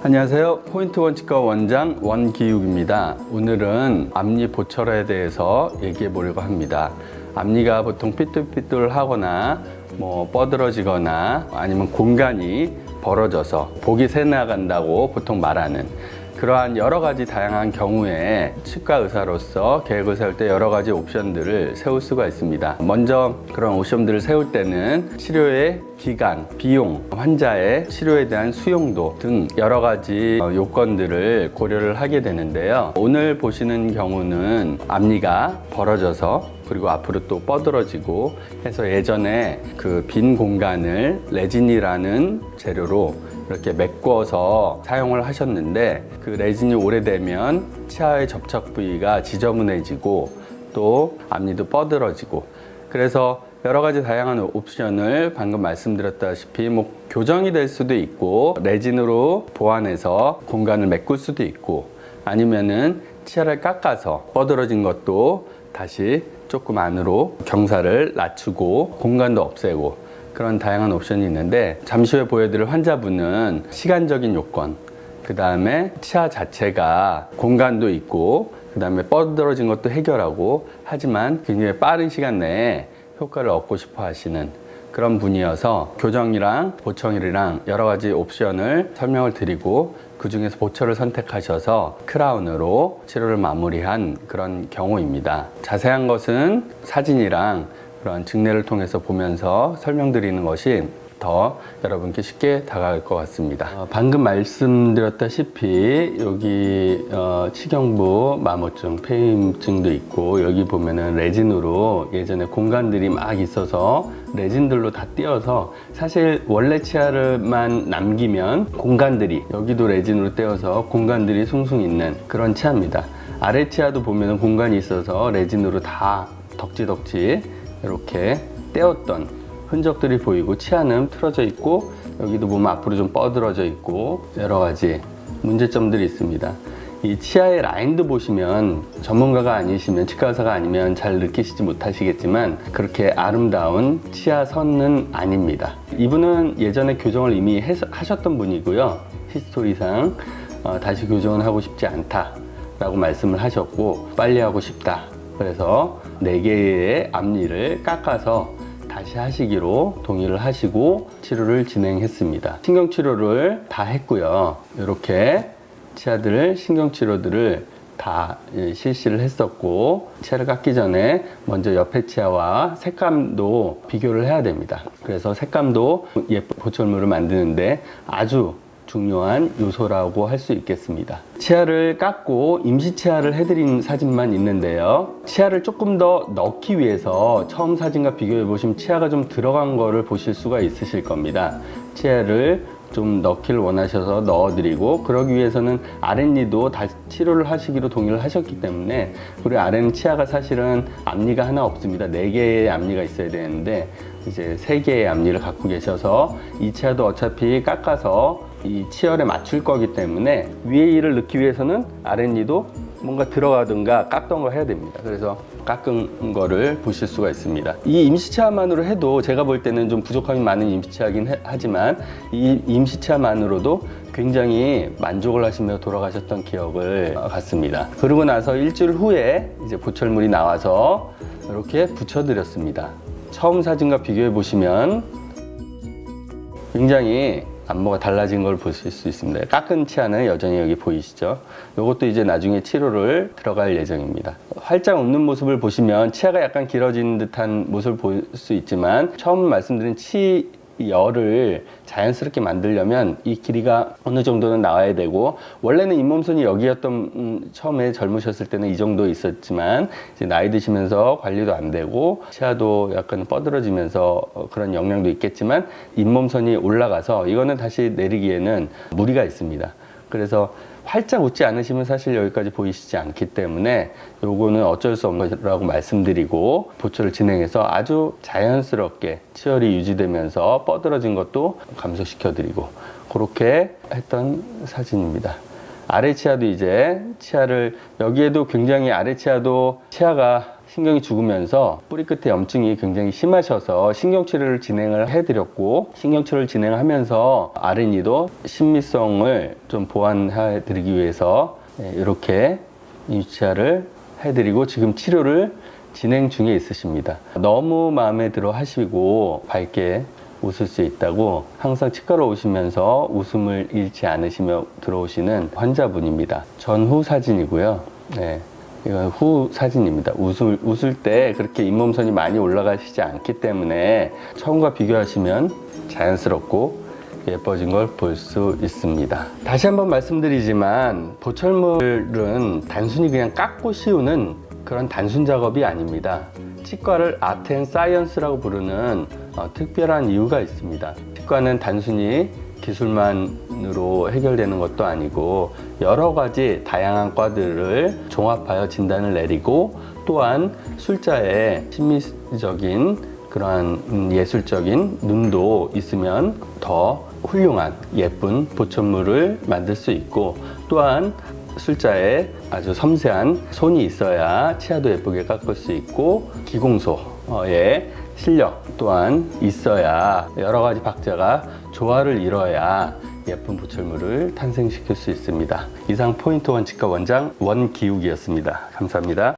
안녕하세요. 포인트 원치과 원장 원기욱입니다. 오늘은 앞니 보철에 대해서 얘기해 보려고 합니다. 앞니가 보통 삐뚤삐뚤하거나 뻐들어지거나 아니면 공간이 벌어져서 복이 새 나간다고 보통 말하는 그러한 여러 가지 다양한 경우에 치과 의사로서 계획을 세울 때 여러 가지 옵션들을 세울 수가 있습니다. 먼저 그런 옵션들을 세울 때는 치료의 기간, 비용, 환자의 치료에 대한 수용도 등 여러 가지 요건들을 고려를 하게 되는데요. 오늘 보시는 경우는 앞니가 벌어져서 그리고 앞으로 또 뻐들어지고 해서 예전에 그 빈 공간을 레진이라는 재료로 이렇게 메꿔서 사용을 하셨는데 그 레진이 오래되면 치아의 접착 부위가 지저분해지고 또 앞니도 뻐들어지고 그래서 여러 가지 다양한 옵션을 방금 말씀드렸다시피 교정이 될 수도 있고 레진으로 보완해서 공간을 메꿀 수도 있고 아니면은 치아를 깎아서 뻐들어진 것도 다시 조금 안으로 경사를 낮추고 공간도 없애고 그런 다양한 옵션이 있는데 잠시 후에 보여드릴 환자분은 시간적인 요건 그 다음에 치아 자체가 공간도 있고 그 다음에 뻐들어진 것도 해결하고 하지만 굉장히 빠른 시간 내에 효과를 얻고 싶어 하시는 그런 분이어서 교정이랑 보청이랑 여러 가지 옵션을 설명을 드리고 그 중에서 보철을 선택하셔서 크라운으로 치료를 마무리한 그런 경우입니다. 자세한 것은 사진이랑 그런 증례를 통해서 보면서 설명드리는 것이 더 여러분께 쉽게 다가갈 것 같습니다. 방금 말씀드렸다시피 여기 치경부 마모증, 폐임증도 있고 여기 보면은 레진으로 예전에 공간들이 막 있어서 레진들로 다 띄어서 사실 원래 치아를만 남기면 공간들이 여기도 레진으로 떼어서 공간들이 숭숭 있는 그런 치아입니다. 아래 치아도 보면은 공간이 있어서 레진으로 다 덕지덕지 이렇게 떼었던 흔적들이 보이고 치아는 틀어져 있고 여기도 보면 앞으로 좀 뻐들어져 있고 여러 가지 문제점들이 있습니다. 이 치아의 라인도 보시면 전문가가 아니시면 치과 의사가 아니면 잘 느끼시지 못하시겠지만 그렇게 아름다운 치아 선은 아닙니다. 이분은 예전에 교정을 이미 하셨던 분이고요. 히스토리상 다시 교정을 하고 싶지 않다 라고 말씀을 하셨고 빨리 하고 싶다. 그래서 4개의 앞니를 깎아서 다시 하시기로 동의를 하시고 치료를 진행했습니다. 신경치료를 다 했고요. 이렇게 치아들 신경치료들을 다 실시를 했었고 치아를 깎기 전에 먼저 옆에 치아와 색감도 비교를 해야 됩니다. 그래서 색감도 예쁜 보철물을 만드는데 아주 중요한 요소라고 할 수 있겠습니다. 치아를 깎고 임시 치아를 해드린 사진만 있는데요. 치아를 조금 더 넣기 위해서 처음 사진과 비교해 보시면 치아가 좀 들어간 거를 보실 수가 있으실 겁니다. 치아를 좀 넣기를 원하셔서 넣어드리고 그러기 위해서는 아랫니도 다시 치료를 하시기로 동의를 하셨기 때문에 그리고 아래는 치아가 사실은 앞니가 하나 없습니다. 4개의 앞니가 있어야 되는데 이제 3개의 앞니를 갖고 계셔서 이 치아도 어차피 깎아서 이 치열에 맞출 거기 때문에 위의 일을 넣기 위해서는 아랫니도 뭔가 들어가든가 깎던 거 해야 됩니다. 그래서 깎은 거를 보실 수가 있습니다. 이 임시치아만으로 해도 제가 볼 때는 좀 부족함이 많은 임시치아긴 하지만 이 임시치아만으로도 굉장히 만족을 하시며 돌아가셨던 기억을 갖습니다. 그러고 나서 일주일 후에 이제 보철물이 나와서 이렇게 붙여드렸습니다. 처음 사진과 비교해 보시면 굉장히 안무가 달라진 걸 보실 수 있습니다. 깎은 치아는 여전히 여기 보이시죠? 이것도 이제 나중에 치료를 들어갈 예정입니다. 활짝 웃는 모습을 보시면 치아가 약간 길어진 듯한 모습을 볼 수 있지만 처음 말씀드린 치열을 자연스럽게 만들려면 이 길이가 어느 정도는 나와야 되고 원래는 잇몸선이 여기였던 처음에 젊으셨을 때는 이 정도 있었지만 이제 나이 드시면서 관리도 안 되고 치아도 약간 뻐들어지면서 그런 영향도 있겠지만 잇몸선이 올라가서 이거는 다시 내리기에는 무리가 있습니다. 그래서 활짝 웃지 않으시면 사실 여기까지 보이시지 않기 때문에 요거는 어쩔 수 없는 거라고 말씀드리고 보철을 진행해서 아주 자연스럽게 치열이 유지되면서 뻐들어진 것도 감소시켜 드리고 그렇게 했던 사진입니다. 아래 치아도 이제 치아를 여기에도 굉장히 아래 치아도 치아가 신경이 죽으면서 뿌리 끝에 염증이 굉장히 심하셔서 신경치료를 진행을 해드렸고, 신경치료를 진행하면서 아랫니도 신미성을 좀 보완해 드리기 위해서 이렇게 임치치아를 해드리고 지금 치료를 진행 중에 있으십니다. 너무 마음에 들어 하시고 밝게 웃을 수 있다고 항상 치과로 오시면서 웃음을 잃지 않으시며 들어오시는 환자분입니다. 전후 사진이고요. 네, 이건 후 사진입니다. 웃을 때 그렇게 잇몸선이 많이 올라가시지 않기 때문에 처음과 비교하시면 자연스럽고 예뻐진 걸 볼 수 있습니다. 다시 한번 말씀드리지만 보철물은 단순히 그냥 깎고 씌우는 그런 단순 작업이 아닙니다. 치과를 아트 앤 사이언스라고 부르는 특별한 이유가 있습니다. 치과는 단순히 기술만으로 해결되는 것도 아니고 여러 가지 다양한 과들을 종합하여 진단을 내리고, 또한 술자의 심미적인 그러한 예술적인 눈도 있으면 더 훌륭한 예쁜 보철물을 만들 수 있고, 또한 술자에 아주 섬세한 손이 있어야 치아도 예쁘게 깎을 수 있고, 기공소의 실력 또한 있어야 여러 가지 박자가 조화를 이뤄야 예쁜 보철물을 탄생시킬 수 있습니다. 이상 포인트 원치과 원장 원기욱이었습니다. 감사합니다.